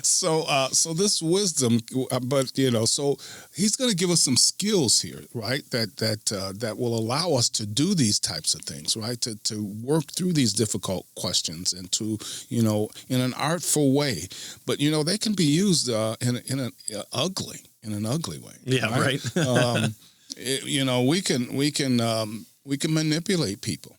So this wisdom, but so he's going to give us some skills here, right? That will allow us to do these types of things, right? To work through these difficult questions and to, in an artful way. But they can be used in an ugly way. Yeah, right. We can manipulate people,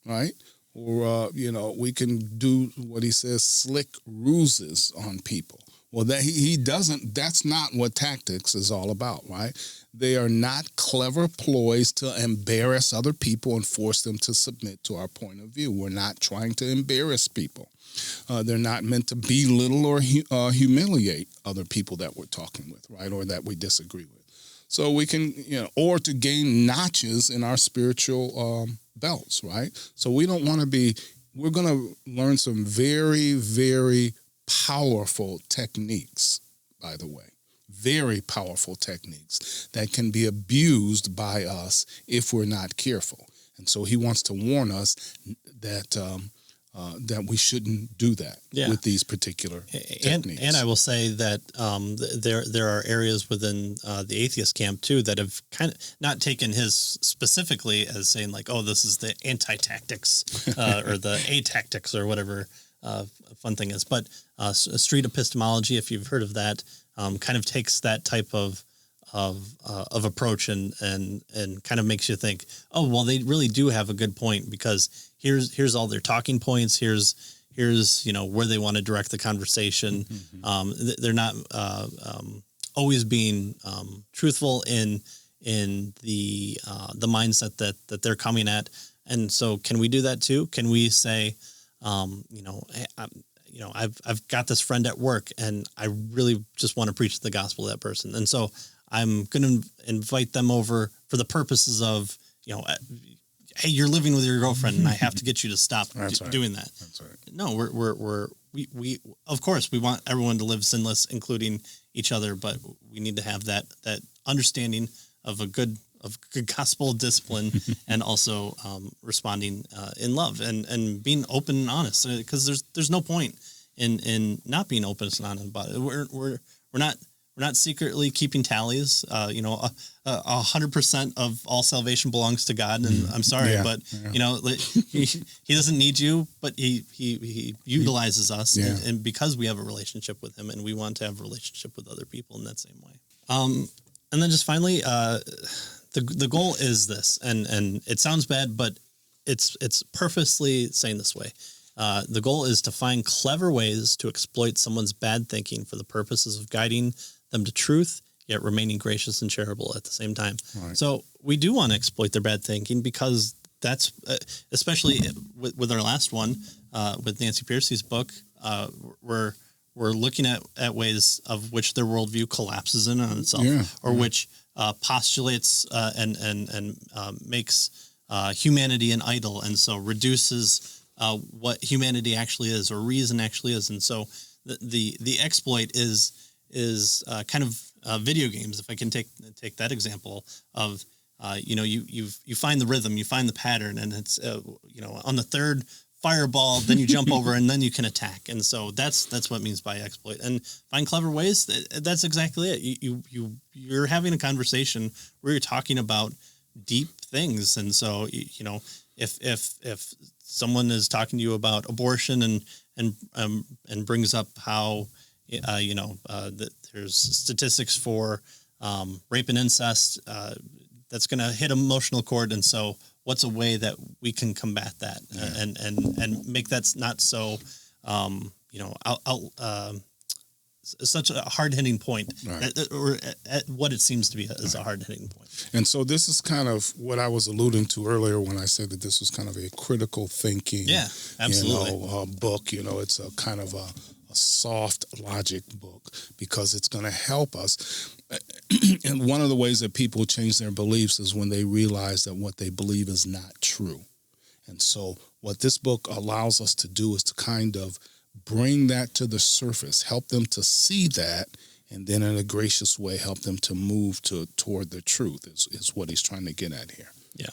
right? Or, we can do what he says, slick ruses on people. Well, he doesn't, that's not what tactics is all about, right? They are not clever ploys to embarrass other people and force them to submit to our point of view. We're not trying to embarrass people. They're not meant to belittle or humiliate other people that we're talking with, right? Or that we disagree with. So we can, or to gain notches in our spiritual belts, right? So we don't want to be, we're going to learn some very, very powerful techniques, by the way. Very powerful techniques that can be abused by us if we're not careful. And so he wants to warn us that that we shouldn't do that with these particular techniques. And I will say that there are areas within the atheist camp too that have kind of not taken his specifically as saying like, oh, this is the anti-tactics or the a-tactics or whatever fun thing is. But street epistemology, if you've heard of that, kind of takes that type of approach and kind of makes you think, oh, well, they really do have a good point because here's all their talking points. Here's where they want to direct the conversation. Mm-hmm. They're not always being truthful in the mindset that they're coming at. And so, can we do that too? Can we say, I've got this friend at work, and I really just want to preach the gospel to that person, and so I'm going to invite them over for the purposes of, hey, you're living with your girlfriend, and I have to get you to stop doing that. That's right. No, we of course we want everyone to live sinless, including each other, but we need to have that understanding of good gospel discipline and also responding in love and being open and honest, because there's no point in not being open and honest about it. We're not secretly keeping tallies. 100% of all salvation belongs to God, and I'm sorry, but he doesn't need you, but he utilizes us, and because we have a relationship with him, and we want to have a relationship with other people in that same way. And then just finally, the goal is this, and it sounds bad, but it's purposely saying this way. The goal is to find clever ways to exploit someone's bad thinking for the purposes of guiding them to truth, yet remaining gracious and charitable at the same time. Right. So we do want to exploit their bad thinking because that's, especially with our last one, with Nancy Pearcey's book, we're looking at ways of which their worldview collapses in on itself, which postulates and makes humanity an idol, and so reduces what humanity actually is or reason actually is. And so the exploit is kind of video games. If I can take that example of you find the rhythm, you find the pattern, and it's on the third fireball, then you jump over and then you can attack. And so that's what it means by exploit. And find clever ways. That's exactly it. You're having a conversation where you're talking about deep things. And so if someone is talking to you about abortion and brings up how that there's statistics for rape and incest, that's going to hit emotional chord. And so what's a way that we can combat that and make that not so, such a hard-hitting point, or at what it seems to be as a hard-hitting point. And so this is kind of what I was alluding to earlier when I said that this was kind of a critical thinking book. It's a kind of a soft logic book because it's going to help us. And one of the ways that people change their beliefs is when they realize that what they believe is not true. And so what this book allows us to do is to kind of bring that to the surface, help them to see that, and then in a gracious way, help them to move toward the truth is what he's trying to get at here. Yeah.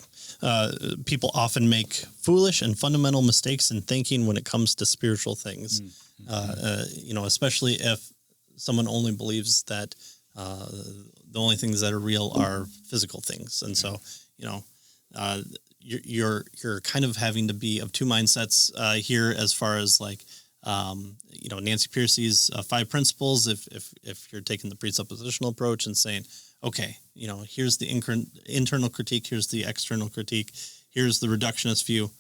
People often make foolish and fundamental mistakes in thinking when it comes to spiritual things. Especially if someone only believes that the only things that are real are physical things. And so, you're kind of having to be of two mindsets here as far as like, Nancy Pearcey's 5 principles. If you're taking the presuppositional approach and saying, okay, here's the internal critique, here's the external critique, here's the reductionist view.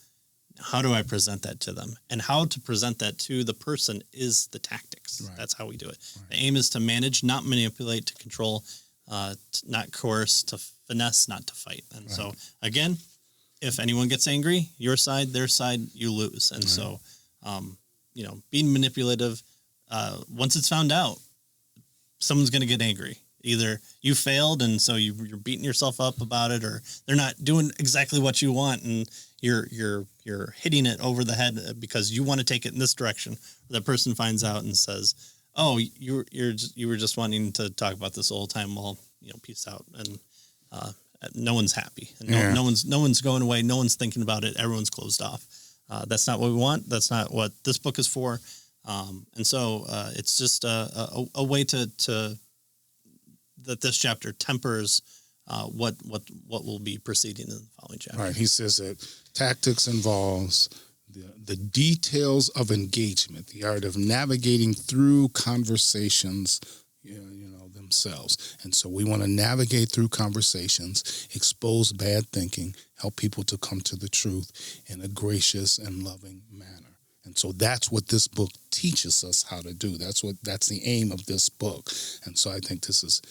How do I present that to them? And how to present that to the person is the tactics. Right. That's how we do it. Right. The aim is to manage, not manipulate, to control, not coerce, to finesse, not to fight. And so, again, if anyone gets angry, your side, their side, you lose. And so, being manipulative, once it's found out, someone's going to get angry. Either you failed and so you're beating yourself up about it, or they're not doing exactly what you want and you're hitting it over the head because you want to take it in this direction. That person finds out and says, "Oh, you were just wanting to talk about this the whole time." Well, peace out, and no one's happy, and no one's going away, no one's thinking about it. Everyone's closed off. That's not what we want. That's not what this book is for. And so it's just a way to that this chapter tempers what will be proceeding in the following chapter. Right. He says that tactics involves the details of engagement, the art of navigating through conversations, themselves. And so we want to navigate through conversations, expose bad thinking, help people to come to the truth in a gracious and loving manner. And so that's what this book teaches us how to do. That's the aim of this book. And so I think this is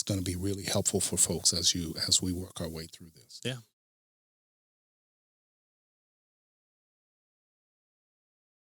going to be really helpful for folks as we work our way through this. Yeah.